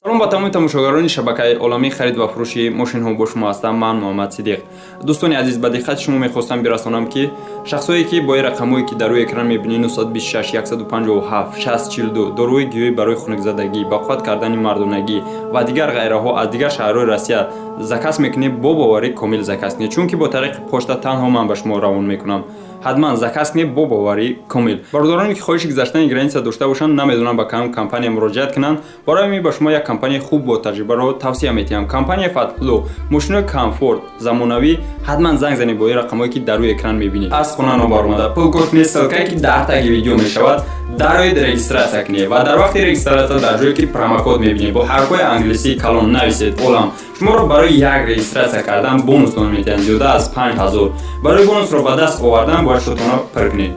салом ба тамоми тамошогарони шабакаи оламии харид ва фурӯши мошинҳо бо шумо ҳастам. Ман Муҳаммад Сидиқ. Дӯстони азиз, ба диққати шумо мехостам бирасонам ки шахсое ки бо рақамҳое ки дар рӯи экран мебинед 926 157 6042 дорои гиёӣ барои хунукзадагӣ, ба қувват кардани мардонагӣ ва дигар ғайраҳо аз дигар шаҳрҳои Россия заказ мекунед, бо боварӣ комил заказ кунед, чунки бо тариқи почта танҳо ман ба шумо равон мекунам. ҳатман заказ кунед бо боварӣ комил. Бародароне ки хоҳиши гузаштани граница дошта бошанд, намедонам ба кам компания муроҷиат кунанд. Барои ин ба шумо як компанияи хуб бо таҷрибаро тавсия метиҳам. Компанияи Фатло, мошинои комфорт, замонавӣ. ҳатман занг занед бо ин рақамҳое ки дар рӯи экран мебинед. Аз хона нобаромада пул кунед, ссилкае ки дар таги видео мешавад, дароед регистратсия кунед ва дар вақти регистратсия дар ҷое ки промокод мебинед бо ҳарфҳои англисӣ калон нависед олам. шуморо барои як регистратсия кардан бонус дод метиҳанд, зиёда аз 5000. барои бонусро ба даст овардан бояд шутона пир кунед.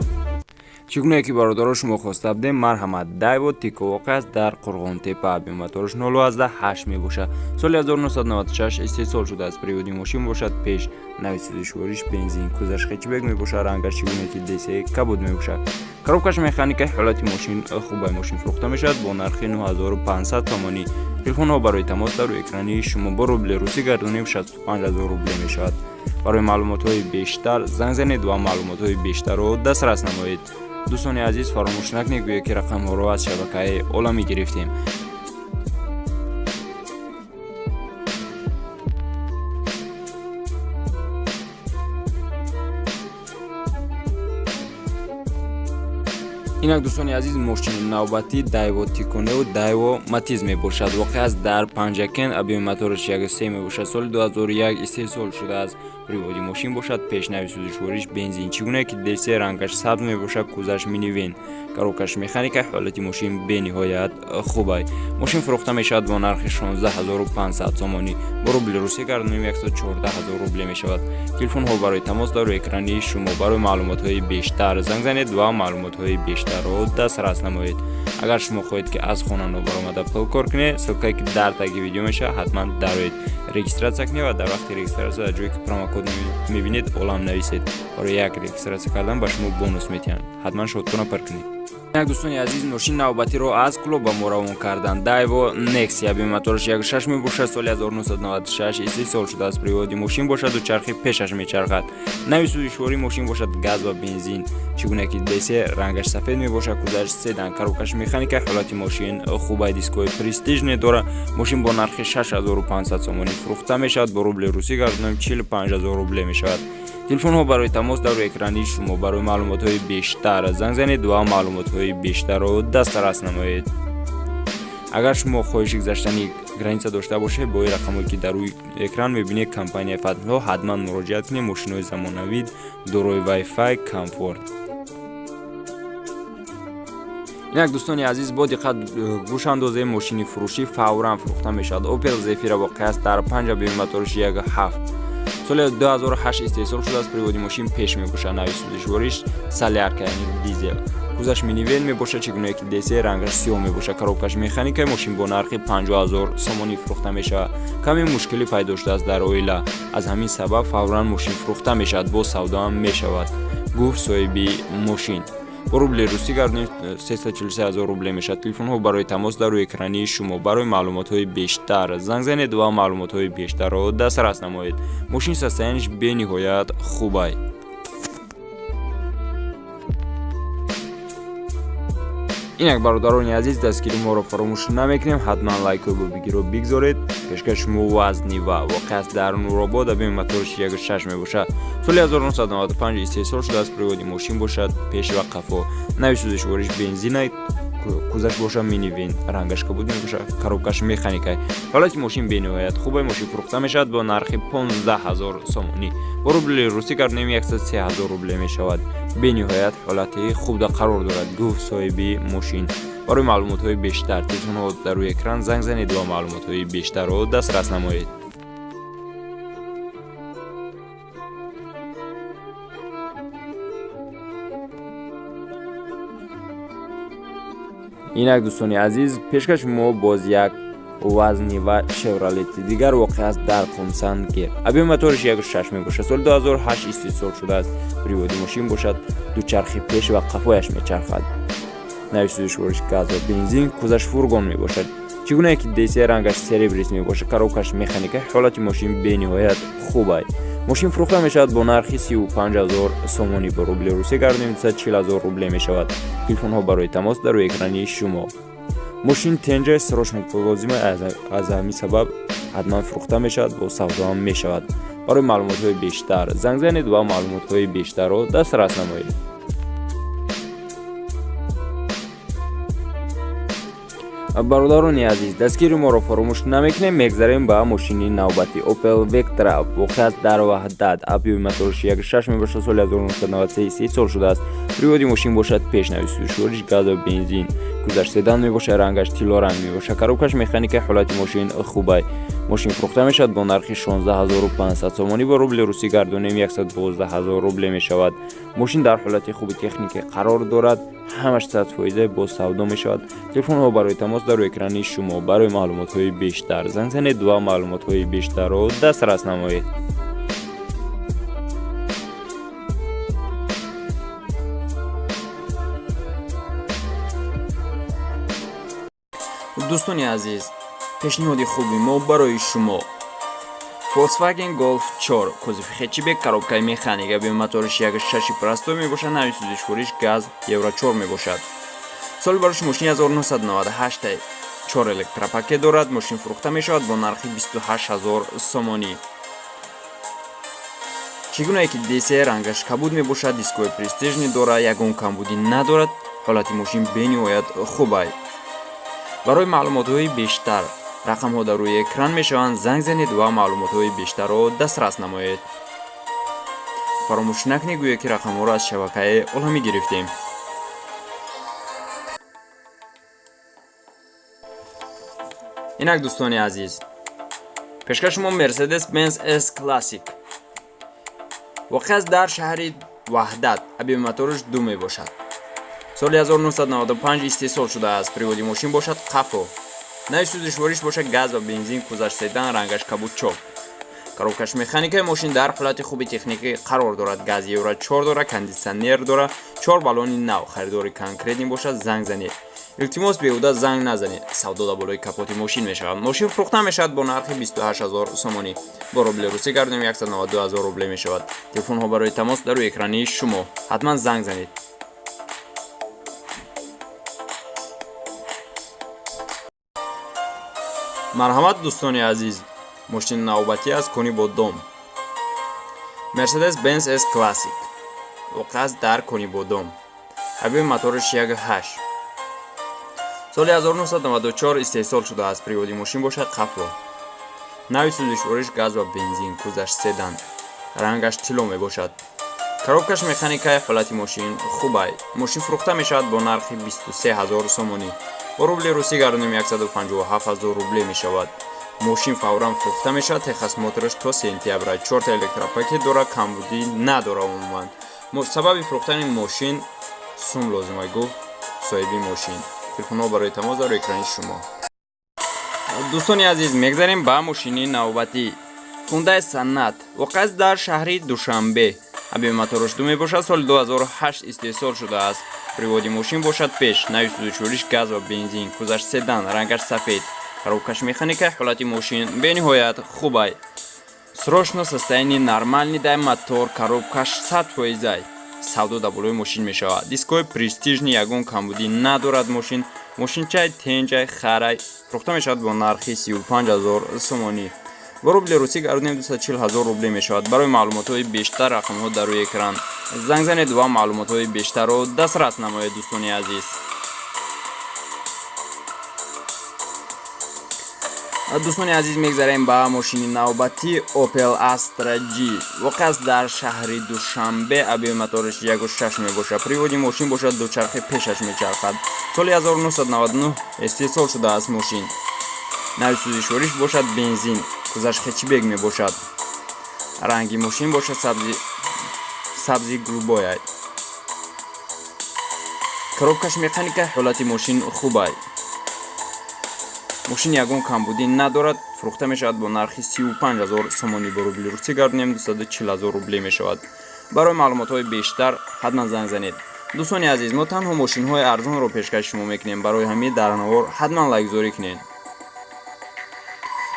чӣ гуне ки бародаро шумо хоста будем, марҳамат. Дайво тико воқеъ аст дар Қурғонтепа. Объёматориш 018 мебошад. соли 1996 истеҳсол шудааст. приводи мошин бошад пеш, нави сӯзишвориш бензин, кӯзаш хечбек мебошад, рангаш чӣ гуне ки десе кабуд мебошад. коробкаш механикаи ҳолати мошин хубай. мошин фурӯхта мешавад бо нархи 9500 томонӣ. телефонҳо барои тамос дар экрани шумо бо рубли русӣ гардонем 65000 рубле мешавад. барои маълумотҳои бештар занг занед ва маълумотҳои бештарро дастрас намоед. дӯстони азиз, фаромӯш накунед гӯё ки рақамҳоро аз шабакаи оламӣ гирифтем. инак дӯстони азиз, мошини навбатӣ Дайво Тиконео Дайво Матиз мебошад. воқеъ аст дар Панҷакен. объёми моториш 1.3 мебошад. соли 2001 истеҳсол шудааст. приводи мошин бошад пеш, нави сӯзишвориш бензин, чӣ гуне ки десе, рангаш сабз мебошад, кӯзаш минивен, коробкаш механика, ҳолати мошин бениҳоят хубай. мошин фурӯхта мешавад бо нархи 16500 сомонӣ. бо рубли русӣ гардонем 114000 рубле мешавад. телефонҳо барои тамос дар экрани шумо. барои маълумотҳои бештар занг занед ва маълумотҳои бештарро дастрас намоед. агар шумо хоҳед ки аз хона нобаромада пул кор кунед, ссилкае ки дар таги видео мешавад, ҳатман дароед регистратсия кунед ва дар вақти регистратсия дар ҷое ки промокод мебинед олам нависед. барои як регистратсия кардан ба шумо бонус метиҳанд. ҳатман шодкуна пир кунед. инак дӯстони азиз, мошини навбатиро аз клуб ба мо равон кардан. Дайво Nexia, объёми моториш 1.6 мебошад. соли 1996 истеҳсол шудааст. приводи мошин бошад, дучархи пешаш мечархад. нави сӯзишвории мошин бошад газ ва бензин, чӣ гуне ки десе, рангаш сафед мебошад, кӯзаш седан, коробкаш механика, ҳолати мошин хубай, дискои престижне дорад. мошин бо нархи 6500 сомонӣ фурӯхта мешавад. бо рубли русӣ гардонем 45000 рубле мешавад. телефонҳо барои тамос дар экрани шумо. барои маълумотҳои бештар занг занед ва маълумотҳои бештарро дастрас намоед. агар шумо хоҳиши гузаштани граница дошта бошед, бо ин рақамҳое ки дар рӯи экран мебинед, компанияи Фатло, ҳатман муроҷиат кунед. мошинҳои замонавӣ, дорои Wi-Fi, комфорт. инак дӯстони азиз, бо диққат гӯш андозем. мошини фурӯшӣ фавран фурӯхта мешавад. Opel Zafira воқеъ аст дар 5 объёми моториш 1.7. соли 2008 истеҳсол шудааст. приводи мошин пеш мебошад. нави сӯзишвориш солярка, яъне дизел, кӯзаш минивен мебошад, чӣ гуне ки десе, рангаш сиёҳ мебошад, коробкаш механика. мошин бо нархи 50000 сомонӣ фурӯхта мешавад. каме мушкилӣ пайдо шудааст дар оила, аз ҳамин сабаб фавран мошин фурӯхта мешавад. бо савдо ҳам мешавад, гуфт соҳиби мошин. бо рубли русӣ гардонем 343000 рубле мешавад. телефонҳо барои тамос дар рӯи экрани шумо. барои маълумотҳои бештар занг занед ва маълумотҳои бештарро дастрас намоед. мошин состояниш бениҳоят хубай. инак бародарони азиз, дастгирии моро фаромӯш намекунем. ҳатман лайкҳои бо бигиро бигзоред. пешкаши мо вазни ва воқеъ аст дар Нуробод. объёми моториш 1.6 мебошад. соли 1995 истеҳсол шудааст. приводи мошин бошад пеш ва қафо, нави сӯзишвориш бензина, кӯзаш бошад минивен, рангаш кабуд мебошад, коробкаш механикай, ҳолати мошин бениҳоят хубай. мошин фурӯхта мешавад бо нархи 15000 сомонӣ. бо рубли русӣ гардонем 103000 рубле мешавад. бениҳоят ҳолати хубда қарор дорад, гуфт соҳиби мошин. барои маълумотҳои бештар телефонҳо дар рӯи экран занг занед ва маълумотҳои бештарро дастрас намоед. инак дӯстони азиз, пешкаши мо боз як вазни ва шевролети дигар воқеъ аст дар Қумсангер. объёми моториш 1.6 мебошад. соли 2008 истеҳсол шудааст. приводи мошин бошад, дучархи пеш ва қафояш мечархад. нави сӯзишвориш газ ва бензин, кӯзаш фургон мебошад. чигуне ки десия рангаш серебрис мебошад, коробкаш механика, ҳолати мошин бениҳоят хуб аст. мошин фурӯхта мешавад бо нархи 35000 сомонӣ ба рубли русия гардонем 40000 рубле мешавад. телефонҳо барои тамос дар рӯи экрани шумо. мошин тенҷаи срочно лозима аз ҳамин сабаб ҳатман фурӯхта мешавад, бо савдо ҳам мешавад. барои маълумотҳои бештар занг занед ва маълумотҳои бештарро дастрас намоед. бародарони азиз, дастгири моро фаромӯш намекунем. мегзарем ба мошини навбати Opel Vectra. воқеъ аст дар ваҳдат. объёми моториш 1.6 мебошад. соли 1993 3 сол шудааст. приводи мошин бошад пешнави сӯзишвориш, газ ва бензин. кузаш седан мебошад, рангаш тилло ранг мебошад. коробкаш механика, ҳолати мошин хуб аст. мошин фурӯхта мешавад бо нархи 16500 сомонӣ ба рубли русӣ гардонем 112000 рубле мешавад. мошин дар ҳолати хуби техникӣ қарор дорад. ҳамаш 100% бо савдо мешавад. телефонҳо барои тамос дар экрани шумо. барои маълумотҳои бештар занг занед ва маълумотҳои бештарро дастрас намоед. дӯстони азиз, пешниҳоди хуби мо барои шумо. Volkswagen Golf 4 кузови хетчбек, коробкаи механика, объёми моториш 1.6 простой мебошад, нави сӯзишвориш газ евро 4 мебошад. соли бароши мошини 1998 4 электропакет дорад. мошин фурӯхта мешавад бо нархи 28000 сомонӣ. чигунае ки десия рангаш кабуд мебошад, дискои престижни дорад, ягон камбудӣ надорад. ҳолати мошин бениҳоят хуб аст. барои маълумотҳои бештар рақамҳо дар рӯи экран мешаванд. занг занед ва маълумотҳои бештарро дастрас намоед. фаромӯш накунед гӯё ки рақамҳоро аз шабакаи оламӣ гирифтем. инак дӯстони азиз, пешкаши мо Mercedes-Benz S Classic. воқеъ аст дар шаҳри ваҳдат. объёми моториш 2 мебошад. соли 1995 истеҳсол шудааст. приводи мошин бошад қафо. нави сӯзишвориш бошад газ ва бензин. кузаш седан, рангаш кабуд чоп. коробкаш механикаи мошин дар ҳолати хуби техникӣ қарор дорад. газ евро 4 дорад, кондитсионер дорад, 4 баллони нав. харидори конкретин бошад. занг занед. илтимос беҳуда занг назанед. савдо дар болои капоти мошин мешавад. мошин фурӯхта мешавад бо нархи 28000 сомонӣ. бо рубли русӣ гардонем 192000 рубле мешавад. телефонҳо барои тамос дар рӯи экрани шумо. ҳатман занг занед. марҳамат дӯстони азиз, мошини навбатӣ аз кӯни бодом. Mercedes-Benz S Classic. воқеъ аст дар кӯни бодом. объёми моториш 1.8. соли 1994 истеҳсол шудааст. приводи мошин бошад қафло. нави сӯзишвориш газ ва бензин. кузаш седан. рангаш тилло мебошад. коробкаш механикаи ҳолати мошин хуб аст. мошин фурӯхта мешавад бо нархи 23000 сомонӣ. бо рубли русӣ гардонем 157000 рубле мешавад. мошин фавран фурӯхта мешавад. техас моториш то сентябр 4 электропакет дорад. камбудӣ надорад. умуман сабаби фурӯхтани мошин сум лозимай гуфт соҳиби мошин. телефонҳо барои тамос дар экрани шумо. дӯстони азиз, мегзарем ба мошини навбатӣ Hyundai Sonata. воқеъ аст дар шаҳри Душанбе. объёми моториш 2 мебошад. соли 2008 истеҳсол шудааст. приводи мошин бошад пеш. нави сӯзишвориш газ ва бензин. кузаш седан, рангаш сафед. коробкаш механика, ҳолати мошин бениҳоят хуб аст. срочно состояние нормальный дай мотор. коробкаш 100%. савдо дар болои мошин мешавад. дискои престижни, ягон камбудӣ надорад. мошинчаи тенҷаи харай фурӯхта мешавад бо нархи 35000 сомонӣ. бо рубли русӣ гардонем 240000 рубле мешавад. барои маълумотҳои бештар рақамҳо дар рӯи экран. занг занед ва маълумотҳои бештарро дастрас намоед дӯстони азиз. дӯстони азиз, мегзарем ба мошини навбати Opel Astra G. воқеъ аст дар шаҳри Душанбе. объёми моториш 1.6 мебошад. приводи мошин бошад дучархи пешаш мечархад. соли 1999 истеҳсол шудааст мошин. нави сӯзишвориш бошад бензин. кузаш хетчбек мебошад. ранги мошин бошад сабзи голубой аст. коробкаш механика, ҳолати мошин хуб аст. мошин ягон камбудӣ надорад. фурӯхта мешавад бо нархи 35000 сомонӣ. бо рубли русӣ гардонем 240000 рубле мешавад. барои маълумотҳои бештар ҳатман занг занед. дӯстони азиз, мо танҳо мошинҳои арзонро пешкаши шумо мекунем. барои ҳамин дар навор ҳатман лайкзорӣ кунед.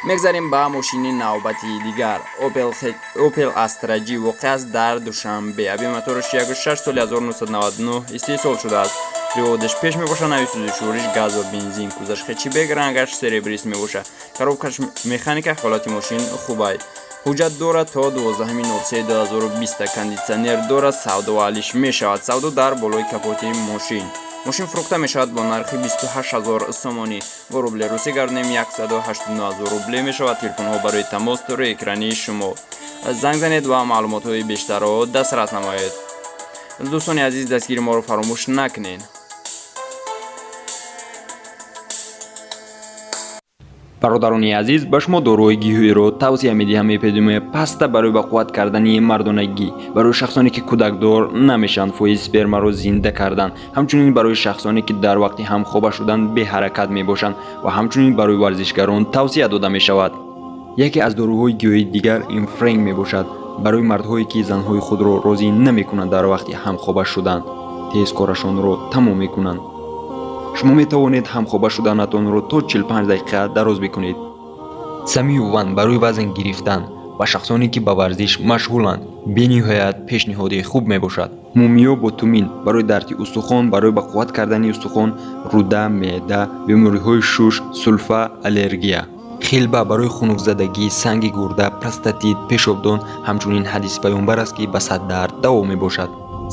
мегзарем ба мошини навбати дигар. Opel Astra G воқеъ аст дар душанбе. Аби моториш 1.6 соли 1999 истеҳсол шудааст. приводиш пеш мебошад, нави сӯзишуриш газ ва бензин, кӯзаш хечибек, рангаш серебрист мебошад. коробкаш механика, ҳолати мошин хубай. ҳуҷҷат дорад то 12.03.2020. кондитсионер дорад, савдо алиш мешавад. савдо дар болои капоти мошин. мошин фурӯхта мешавад бо нархи 28 000 сомонӣ. бо рубли русӣ гардонем 189 000 рубле мешавад. телефонҳо барои тамос рӯи экрани шумо. занг занед ва маълумотҳои бештарро дастрас намоед. дӯстони азиз, дастгири моро фаромӯш накунед. бародарони азиз, ба шумо дорои гиҳӯиро тавсия медиҳам. эпидемия паста барои бақувват кардани мардонагӣ, барои шахсоне ки кӯдакдор намешаванд фоиз спермаро зинда кардан, ҳамчунин барои шахсоне ки дар вақти ҳамхоба шудан беҳаракат мебошанд ва ҳамчунин барои варзишгарон тавсия дода мешавад. яке аз доруҳои гиёҳии дигар инфренг мебошад. барои мардҳое ки занҳои худро розӣ намекунанд дар вақти ҳамхоба шудан, тезкорашонро тамом мекунанд. шумо метавонед ҳамхоба шуданатонро то 45 дақиқа дароз бикунед. самиюван барои вазн гирифтан ва шахсоне ки ба варзиш машғуланд бениҳоят пешниҳоди хуб мебошад. мумиё ботумин барои дарди устухон, барои бақувват кардани устухон, рӯда, меъда, бемориҳои шуш, сулфа, аллергия. хелба барои хунукзадагӣ, санги гурда, простатит, пешобдон. ҳамчунин ҳадиси паёмбар аст ки ба саддард даво мебошад.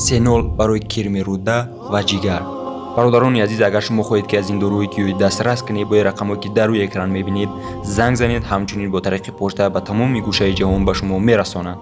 сенол барои кирми рӯда ва ҷигар. бародарони азиз, агар шумо хоҳед ки аз ин доруҳои гиёҳӣ дастрас кунед, бо рақамҳое ки дар рӯи экран мебинед занг занед. ҳамчунин бо тариқи почта ба тамоми гӯшаи ҷаҳон ба шумо мерасонанд.